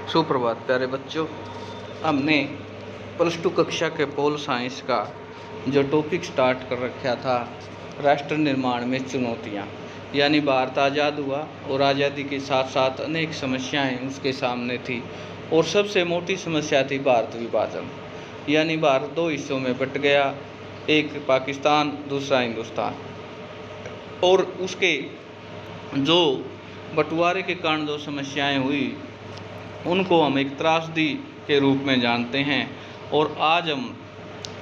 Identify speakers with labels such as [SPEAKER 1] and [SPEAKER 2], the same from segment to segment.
[SPEAKER 1] सुप्रभात प्यारे बच्चों। हमने +2 कक्षा के पोल साइंस का जो टॉपिक स्टार्ट कर रखा था, राष्ट्र निर्माण में चुनौतियाँ, यानी भारत आज़ाद हुआ और आज़ादी के साथ साथ अनेक समस्याएं उसके सामने थी। और सबसे मोटी समस्या थी भारत विभाजन, यानी भारत 2 हिस्सों में बट गया, एक पाकिस्तान दूसरा हिंदुस्तान। और उसके जो बंटवारे के कारण जो समस्याएं हुई उनको हम एक त्रासदी के रूप में जानते हैं। और आज हम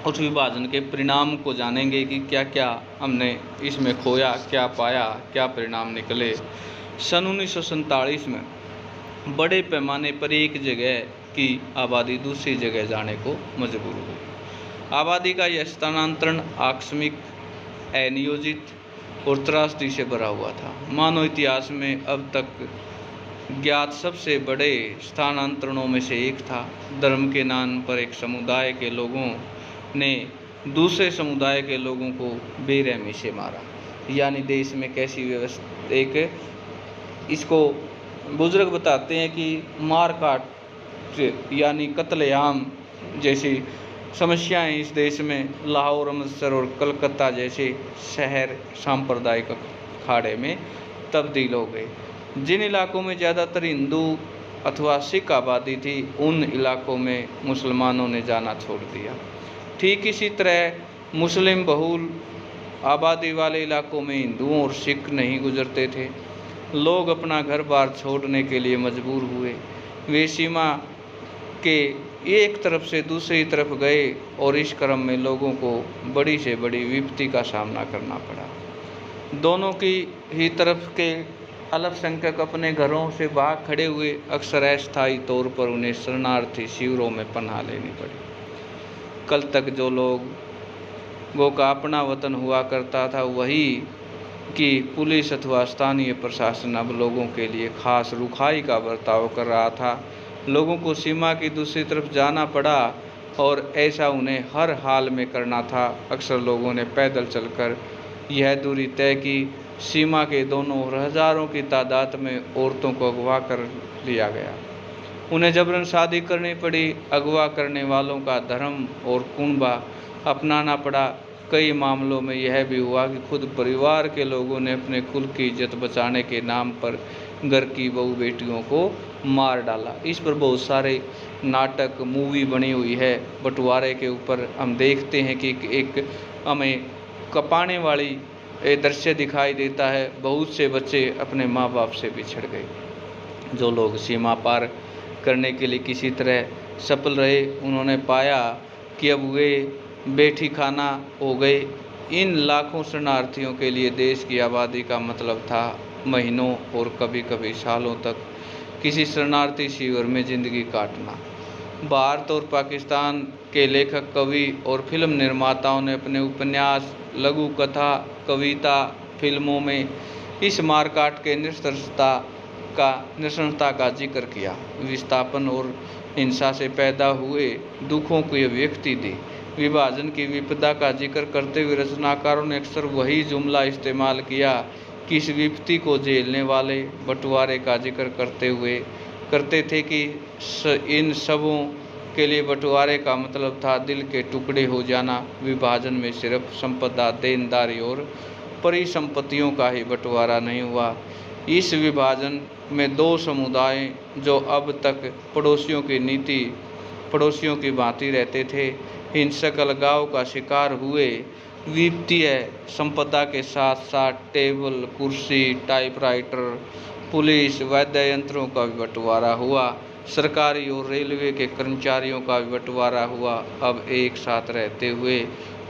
[SPEAKER 1] उस विभाजन के परिणाम को जानेंगे कि क्या क्या हमने इसमें खोया, क्या पाया, क्या परिणाम निकले। सन 1947 में बड़े पैमाने पर एक जगह की आबादी दूसरी जगह जाने को मजबूर हुई। आबादी का यह स्थानांतरण आकस्मिक, अनियोजित और त्रासदी से भरा हुआ था। मानव इतिहास में अब तक ज्ञात सबसे बड़े स्थानांतरणों में से एक था। धर्म के नाम पर एक समुदाय के लोगों ने दूसरे समुदाय के लोगों को बेरहमी से मारा। यानी देश में कैसी व्यवस्था, एक इसको बुजुर्ग बताते हैं कि मार काट यानी कत्लेआम जैसी समस्याएं इस देश में लाहौर, अमृतसर और कलकत्ता जैसे शहर सांप्रदायिक अखाड़े में तब्दील हो गए। जिन इलाकों में ज़्यादातर हिंदू अथवा सिख आबादी थी, उन इलाकों में मुसलमानों ने जाना छोड़ दिया। ठीक इसी तरह मुस्लिम बहुल आबादी वाले इलाकों में हिंदुओं और सिख नहीं गुजरते थे। लोग अपना घर बार छोड़ने के लिए मजबूर हुए। वे सीमा के एक तरफ से दूसरी तरफ गए और इस क्रम में लोगों को बड़ी से बड़ी विपत्ति का सामना करना पड़ा। दोनों की ही तरफ के अल्पसंख्यक अपने घरों से भाग खड़े हुए। अक्सर अस्थायी तौर पर उन्हें शरणार्थी शिविरों में पनाह लेनी पड़ी। कल तक जो लोगों का अपना वतन हुआ करता था, वही कि पुलिस अथवा स्थानीय प्रशासन अब लोगों के लिए खास रुखाई का बर्ताव कर रहा था। लोगों को सीमा की दूसरी तरफ जाना पड़ा और ऐसा उन्हें हर हाल में करना था। अक्सर लोगों ने पैदल चलकर यह दूरी तय की। सीमा के दोनों ओर हजारों की तादाद में औरतों को अगवा कर लिया गया। उन्हें जबरन शादी करनी पड़ी। अगवा करने वालों का धर्म और कुनबा अपनाना पड़ा। कई मामलों में यह भी हुआ कि खुद परिवार के लोगों ने अपने कुल की इज्जत बचाने के नाम पर घर की बहू बेटियों को मार डाला। इस पर बहुत सारे नाटक, मूवी बनी हुई है। बंटवारे के ऊपर हम देखते हैं कि एक हमें कपाने वाली दृश्य दिखाई देता है। बहुत से बच्चे अपने माँ बाप से बिछड़ गए। जो लोग सीमा पार करने के लिए किसी तरह सफल रहे, उन्होंने पाया कि अब वे बेठी खाना हो गए। इन लाखों शरणार्थियों के लिए देश की आबादी का मतलब था महीनों और कभी कभी सालों तक किसी शरणार्थी शिविर में जिंदगी काटना। भारत और पाकिस्तान के लेखक, कवि और फिल्म निर्माताओं ने अपने उपन्यास, लघु कथा, कविता, फिल्मों में इस मारकाट के नृशंसता का जिक्र किया। विस्थापन और हिंसा से पैदा हुए दुखों की अभिव्यक्ति दी। विभाजन की विपदा का जिक्र करते हुए रचनाकारों ने अक्सर वही जुमला इस्तेमाल किया कि इस विपत्ति को झेलने वाले बंटवारे का जिक्र करते थे कि इन सबों के लिए बंटवारे का मतलब था दिल के टुकड़े हो जाना। विभाजन में सिर्फ संपदा, देनदारी और परिसंपत्तियों का ही बंटवारा नहीं हुआ। इस विभाजन में 2 समुदाय जो अब तक पड़ोसियों की भांति रहते थे, हिंसक अलगाव का शिकार हुए। वित्तीय संपदा के साथ साथ टेबल, कुर्सी, टाइपराइटर, पुलिस, वाद्य यंत्रों का भी बंटवारा हुआ। सरकारी और रेलवे के कर्मचारियों का भी बंटवारा हुआ। अब एक साथ रहते हुए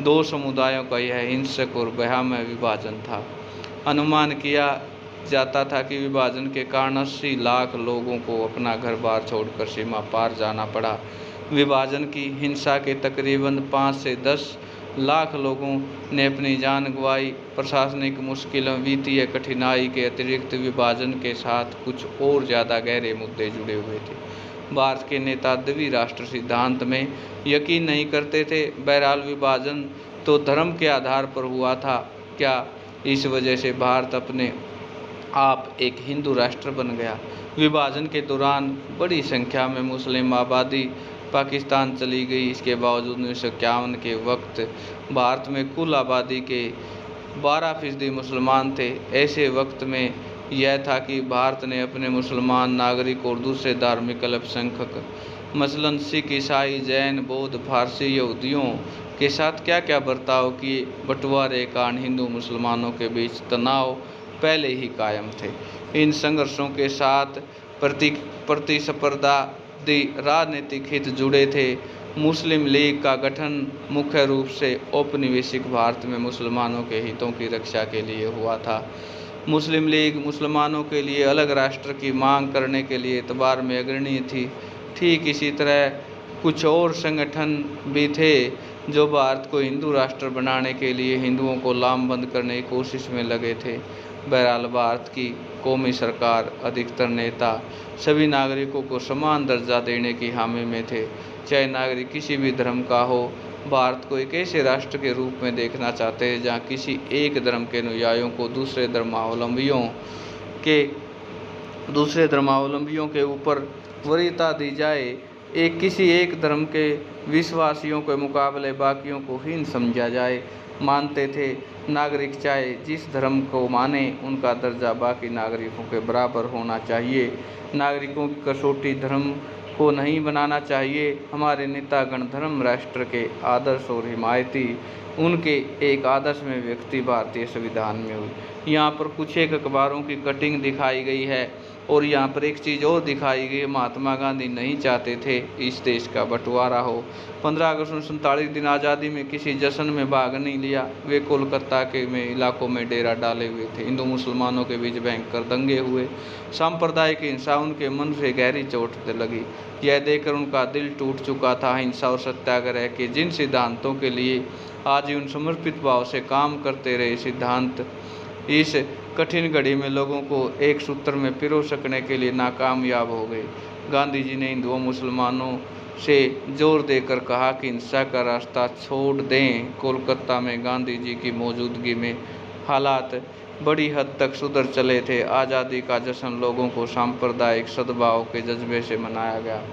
[SPEAKER 1] 2 समुदायों का यह हिंसक और भयावह विभाजन था। अनुमान किया जाता था कि विभाजन के कारण 80 लाख लोगों को अपना घर बार छोड़कर सीमा पार जाना पड़ा। विभाजन की हिंसा के तकरीबन 5 से 10 लाख लोगों ने अपनी जान गंवाई। प्रशासनिक मुश्किलों, वित्तीय कठिनाई के अतिरिक्त विभाजन के साथ कुछ और ज़्यादा गहरे मुद्दे जुड़े हुए थे। भारत के नेता द्वि राष्ट्र सिद्धांत में यकीन नहीं करते थे। बहरहाल विभाजन तो धर्म के आधार पर हुआ था। क्या इस वजह से भारत अपने आप एक हिंदू राष्ट्र बन गया? विभाजन के दौरान बड़ी संख्या में मुस्लिम आबादी पाकिस्तान चली गई। इसके बावजूद 1951 के वक्त भारत में कुल आबादी के 12% मुसलमान थे। ऐसे वक्त में यह था कि भारत ने अपने मुसलमान नागरिक और दूसरे धार्मिक अल्पसंख्यक मसलन सिख, ईसाई, जैन, बौद्ध, फारसी, यहूदियों के साथ क्या क्या बर्ताव किए। बंटवारे के कारण हिंदू मुसलमानों के बीच तनाव पहले ही कायम थे। इन संघर्षों के साथ प्रतिस्पर्धी राजनीतिक हित जुड़े थे। मुस्लिम लीग का गठन मुख्य रूप से औपनिवेशिक भारत में मुसलमानों के हितों की रक्षा के लिए हुआ था। मुस्लिम लीग मुसलमानों के लिए अलग राष्ट्र की मांग करने के लिए एतबार में अग्रणी थी। ठीक इसी तरह कुछ और संगठन भी थे जो भारत को हिंदू राष्ट्र बनाने के लिए हिंदुओं को लामबंद करने की कोशिश में लगे थे। बहरहाल भारत की कौमी सरकार अधिकतर नेता सभी नागरिकों को समान दर्जा देने की हामी में थे, चाहे नागरिक किसी भी धर्म का हो। भारत को एक ऐसे राष्ट्र के रूप में देखना चाहते हैं जहाँ किसी एक धर्म के अनुयायियों को दूसरे धर्मावलंबियों के ऊपर वरीयता दी जाए। किसी एक धर्म के विश्वासियों के मुकाबले बाकियों को हीन समझा जाए। मानते थे नागरिक चाहे जिस धर्म को माने, उनका दर्जा बाकी नागरिकों के बराबर होना चाहिए। नागरिकों की कसौटी धर्म को नहीं बनाना चाहिए। हमारे नेतागण धर्म राष्ट्र के आदर्श और हिमायती उनके एक आदर्श में व्यक्ति भारतीय संविधान में हुई। यहाँ पर कुछ एक अखबारों की कटिंग दिखाई गई है और यहाँ पर एक चीज़ और दिखाई गई। महात्मा गांधी नहीं चाहते थे इस देश का बंटवारा हो। 15 अगस्त 1947 दिन आज़ादी में किसी जश्न में भाग नहीं लिया। वे कोलकाता के इलाकों में डेरा डाले हुए थे। हिंदू मुसलमानों के बीच भयंकर दंगे हुए। सांप्रदायिक हिंसा उनके मन से गहरी चोट लगी। यह देखकर उनका दिल टूट चुका था। हिंसा और सत्याग्रह के जिन सिद्धांतों के लिए आजीवन समर्पित भाव से काम करते रहे, सिद्धांत इस कठिन घड़ी में लोगों को एक सूत्र में पिरो सकने के लिए नाकामयाब हो गए। गांधी जी ने हिंदुओं मुसलमानों से जोर देकर कहा कि हिंसा का रास्ता छोड़ दें। कोलकाता में गांधी जी की मौजूदगी में हालात बड़ी हद तक सुधर चले थे। आज़ादी का जश्न लोगों को सांप्रदायिक सद्भाव के जज्बे से मनाया गया।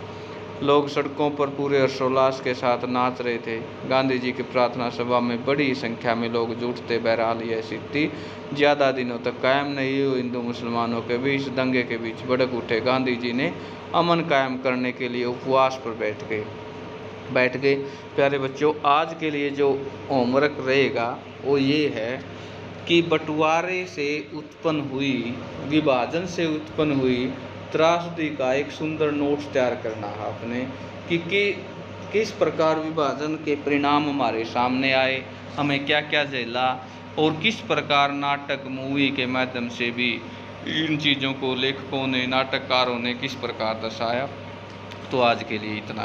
[SPEAKER 1] लोग सड़कों पर पूरे हर्षोल्लास के साथ नाच रहे थे। गांधी जी की प्रार्थना सभा में बड़ी संख्या में लोग जुटते। बहरहाल यह स्थिति ज़्यादा दिनों तक कायम नहीं हुई। हिंदू मुसलमानों के बीच दंगे के बीच भड़क उठे। गांधी जी ने अमन कायम करने के लिए उपवास पर बैठ गए। प्यारे बच्चों, आज के लिए जो होमवर्क रहेगा वो ये है कि बंटवारे से उत्पन्न हुई, विभाजन से उत्पन्न हुई त्रासदी का एक सुंदर नोट्स तैयार करना है आपने कि किस प्रकार विभाजन के परिणाम हमारे सामने आए, हमें क्या क्या झेला और किस प्रकार नाटक मूवी के माध्यम से भी इन चीज़ों को लेखकों ने, नाटककारों ने किस प्रकार दर्शाया। तो आज के लिए इतना।